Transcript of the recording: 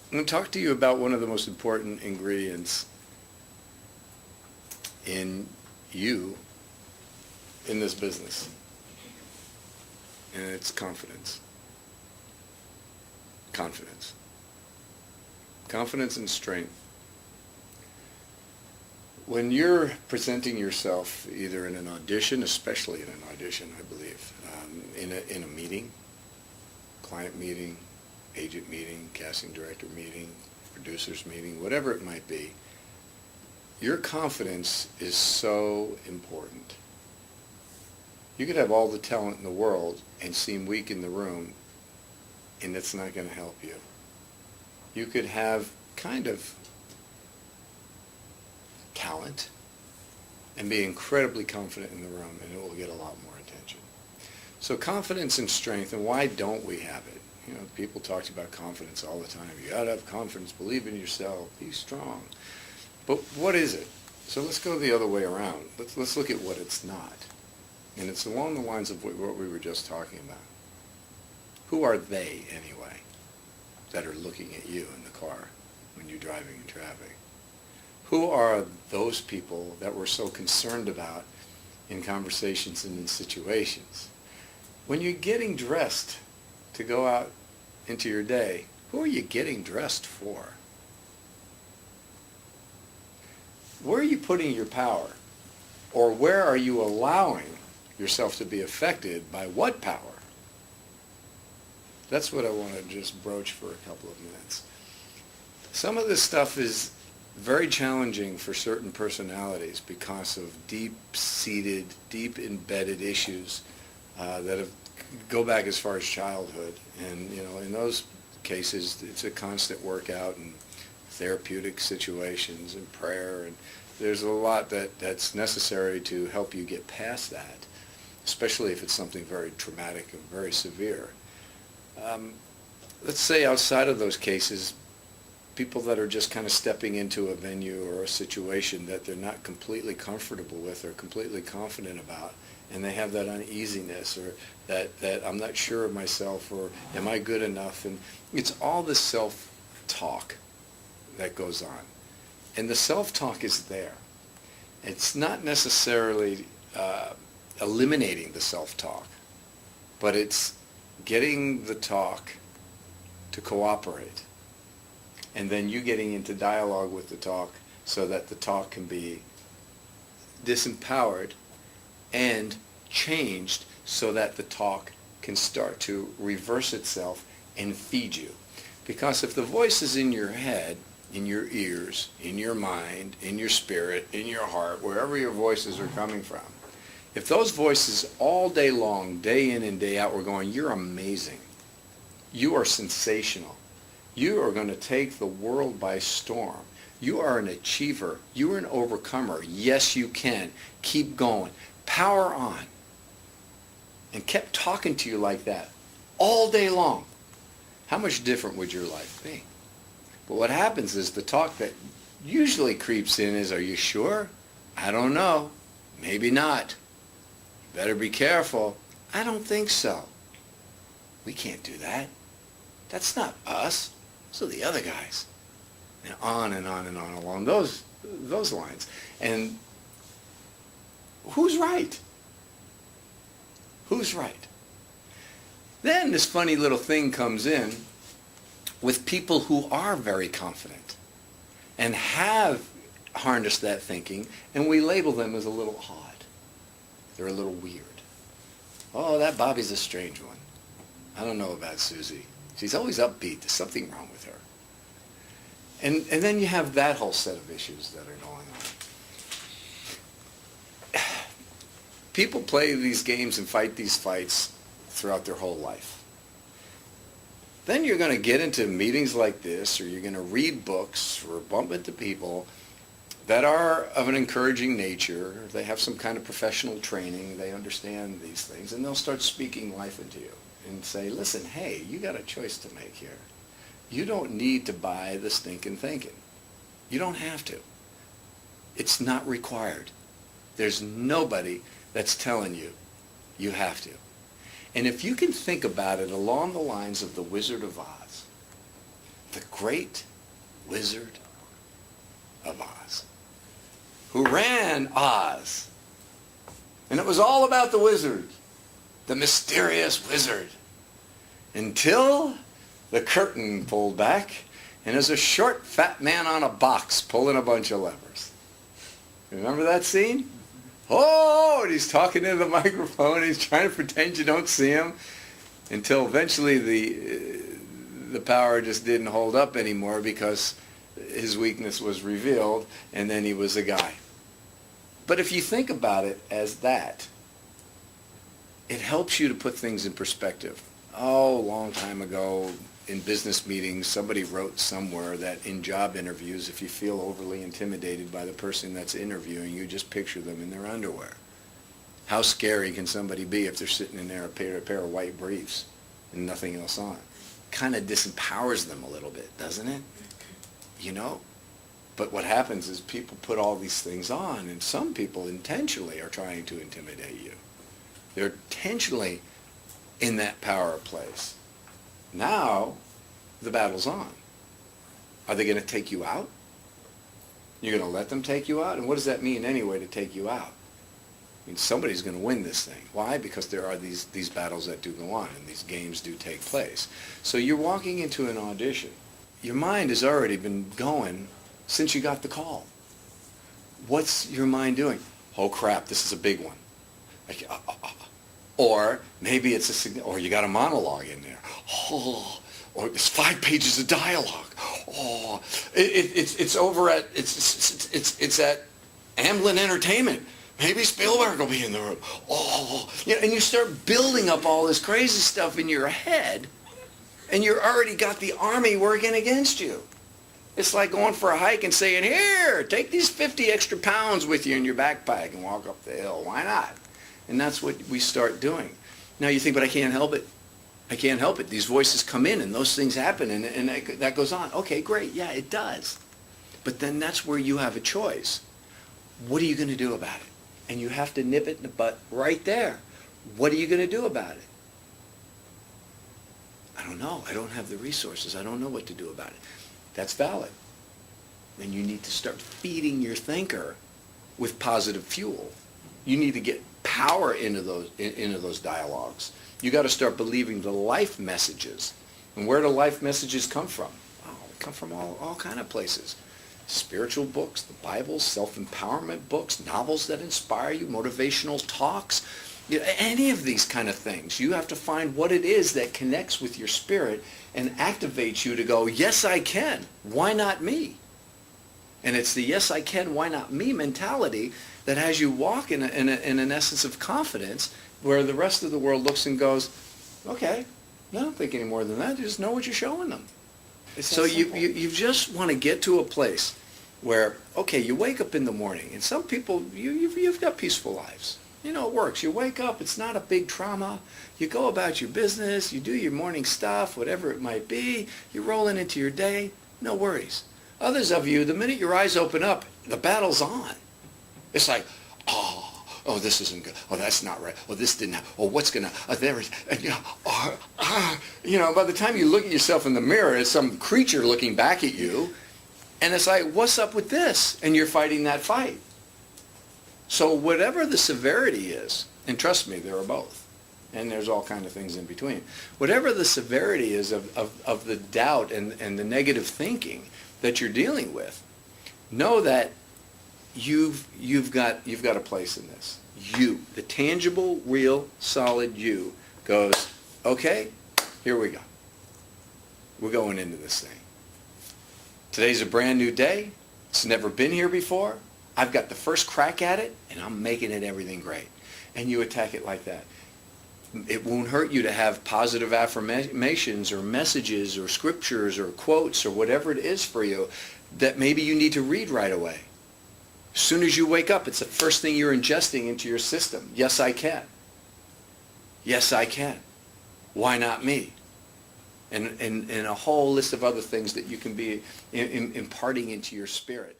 I'm going to talk to you about one of the most important ingredients in you in this business, and it's confidence. Confidence. Confidence and strength. When you're presenting yourself either in an audition, especially in an audition, I believe, in a meeting, client meeting, agent meeting, casting director meeting, producers meeting, whatever it might be, your confidence is so important. You could have all the talent in the world and seem weak in the room, and it's not going to help you. You could have kind of talent and be incredibly confident in the room, and it will get a lot more attention. So confidence and strength, and why don't we have it? You know, people talk about confidence all the time. You got to have confidence, believe in yourself, be strong. But what is it? So let's go the other way around. Let's look at what it's not. And it's along the lines of what we were just talking about. Who are they, anyway, that are looking at you in the car when you're driving in traffic? Who are those people that we're so concerned about in conversations and in situations? When you're getting dressed to go out into your day, who are you getting dressed for? Where are you putting your power? Or where are you allowing yourself to be affected by what power? That's what I want to just broach for a couple of minutes. Some of this stuff is very challenging for certain personalities because of deep-seated, deep-embedded issues that go back as far as childhood. And, you know, in those cases, it's a constant workout and therapeutic situations and prayer, and there's a lot that's necessary to help you get past that, especially if it's something very traumatic and very severe. Let's say outside of those cases, people that are just kind of stepping into a venue or a situation that they're not completely comfortable with or completely confident about, and they have that uneasiness or that I'm not sure of myself, or am I good enough? And it's all the self-talk that goes on. And the self-talk is there. It's not necessarily eliminating the self-talk, but it's getting the talk to cooperate. And then you getting into dialogue with the talk so that the talk can be disempowered and changed so that the talk can start to reverse itself and feed you. Because if the voice is in your head, in your ears, in your mind, in your spirit, in your heart, wherever your voices are coming from, if those voices all day long, day in and day out, were going, you're amazing, you are sensational, you are going to take the world by storm, you are an achiever, you are an overcomer, yes you can, keep going, power on, and kept talking to you like that all day long, how much different would your life be? But what happens is the talk that usually creeps in is, are you sure? I don't know. Maybe not. Better be careful. I don't think so. We can't do that. That's not us. Those are the other guys. And on and on and on along those lines. And who's right? Who's right? Then this funny little thing comes in with people who are very confident and have harnessed that thinking, and we label them as a little odd. They're a little weird. Oh, that Bobby's a strange one. I don't know about Susie. She's always upbeat. There's something wrong with her. And then you have that whole set of issues that are going on. People play these games and fight these fights throughout their whole life. Then you're going to get into meetings like this, or you're going to read books or bump into people that are of an encouraging nature. They have some kind of professional training. They understand these things, and they'll start speaking life into you and say, listen, hey, you got a choice to make here. You don't need to buy the stinking thinking. You don't have to. It's not required. There's nobody that's telling you you have to. And if you can think about it along the lines of the Wizard of Oz, the great Wizard of Oz, who ran Oz. And it was all about the wizard, the mysterious wizard, until the curtain pulled back and there's a short, fat man on a box pulling a bunch of levers. Remember that scene? Oh, and he's talking into the microphone. He's trying to pretend you don't see him until eventually the power just didn't hold up anymore because his weakness was revealed, and then he was a guy. But if you think about it as that, it helps you to put things in perspective. Oh, a long time ago in business meetings, somebody wrote somewhere that in job interviews, if you feel overly intimidated by the person that's interviewing you, just picture them in their underwear. How scary can somebody be if they're sitting in there a pair of white briefs and nothing else on? Kind of disempowers them a little bit, doesn't it? You know? But what happens is people put all these things on, and some people intentionally are trying to intimidate you. They're intentionally in that power place. Now, the battle's on. Are they going to take you out? You're going to let them take you out? And what does that mean anyway, to take you out? I mean, somebody's going to win this thing. Why? Because there are these battles that do go on, and these games do take place. So you're walking into an audition. Your mind has already been going since you got the call. What's your mind doing? Oh crap, this is a big one. Like, or maybe it's or you got a monologue in there. Oh, or it's 5 pages of dialogue. Oh, it's over at it's at Amblin Entertainment. Maybe Spielberg will be in the room. Oh, you know, and you start building up all this crazy stuff in your head, and you're already got the army working against you. It's like going for a hike and saying, "Here, take these 50 extra pounds with you in your backpack and walk up the hill." Why not? And that's what we start doing. Now you think, but I can't help it. I can't help it. These voices come in and those things happen and that goes on. Okay, great. Yeah, it does. But then that's where you have a choice. What are you going to do about it? And you have to nip it in the butt right there. What are you going to do about it? I don't know. I don't have the resources. I don't know what to do about it. That's valid. Then you need to start feeding your thinker with positive fuel. You need to get power into those dialogues. You got to start believing the life messages. And where do life messages come from? Oh, they come from all kind of places. Spiritual books, the Bible, self-empowerment books, novels that inspire you, motivational talks, you know, any of these kind of things. You have to find what it is that connects with your spirit and activates you to go, yes, I can. Why not me? And it's the yes, I can, why not me mentality that has you walk in an essence of confidence where the rest of the world looks and goes, okay, I don't think any more than that. Just know what you're showing them. So you just want to get to a place where, okay, you wake up in the morning, and some people, you've got peaceful lives. You know, it works. You wake up, it's not a big trauma. You go about your business, you do your morning stuff, whatever it might be. You're rolling into your day, no worries. Others of you, the minute your eyes open up, the battle's on. It's like, oh, this isn't good. Oh, that's not right. Oh, this didn't happen. Oh, what's going to, there is, you know, by the time you look at yourself in the mirror, it's some creature looking back at you, and it's like, what's up with this? And you're fighting that fight. So whatever the severity is, and trust me, there are both, and there's all kinds of things in between. Whatever the severity is of the doubt and the negative thinking that you're dealing with, know that you've got a place in this. You, the tangible, real, solid you, goes, okay, here we go. We're going into this thing. Today's a brand new day. It's never been here before. I've got the first crack at it, and I'm making it everything great. And you attack it like that. It won't hurt you to have positive affirmations or messages or scriptures or quotes or whatever it is for you that maybe you need to read right away. As soon as you wake up, it's the first thing you're ingesting into your system. Yes, I can. Yes, I can. Why not me? And a whole list of other things that you can be imparting into your spirit.